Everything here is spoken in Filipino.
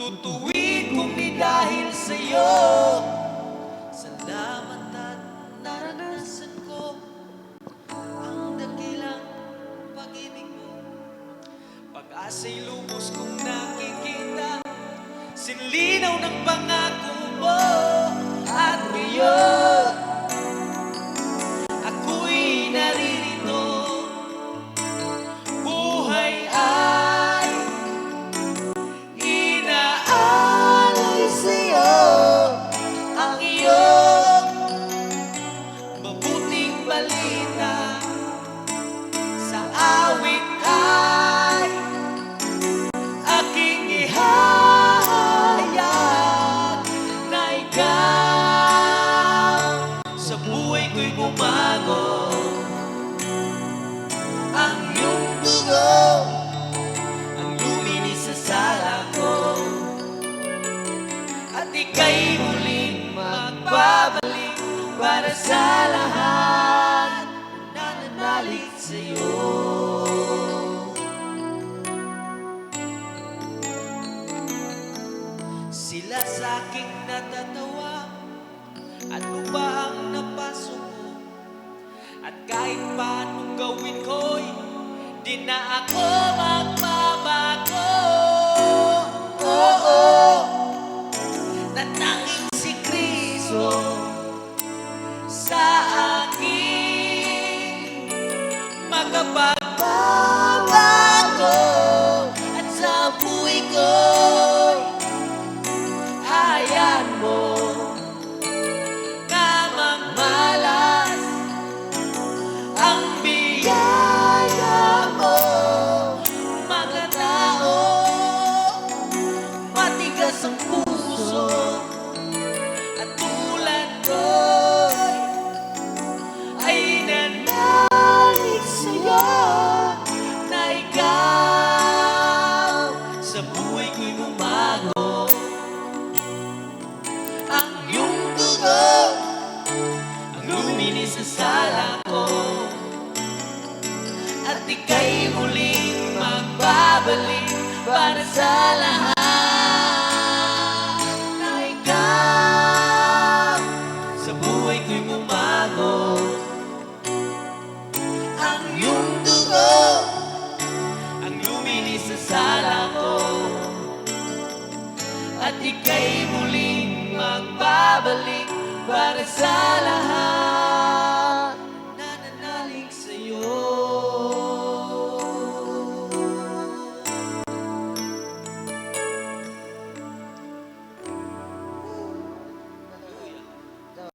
Lutuin kung di dahil sa'yo. Salamat at naranasan ko ang dakilang pag-ibig mo. Pag-asa'y lubos kong nakikita, sinlinaw ng pangako mo. At ngayon ako'y naririto, buhay ay inaalay sa'yo. Ang iyong mabuting balita sa awit ay aking ihahayag na ikaw sa buhay ko'y bumago. Ang iyong dugo ang luminis sa sala ko, at ika'y muling magbabalik para sa lahat na nananalig sa'yo. Sila sa'king natatawa, ano ba ang napasok ko? At kahit paanong gawin ko'y di na ako magbabago. Oo, na tanging si Kristo sa akin makapagbabago. At sa buhay ko'y hayaan mo na magmalas ang biyaya mo. Mga tao, matigas ang puso, at tulad ko'y ay nanalig sa'yo, na ikaw sa buhay ko'y bumago. Ang iyong dugo ang luminis sa sala ko, at ika'y muling magbabalik para sa lahat na ikaw sa buhay ko'y bumago. Ang iyong dugo ang luminis sa sala ko, at ika'y muling magbabalik para sa lahat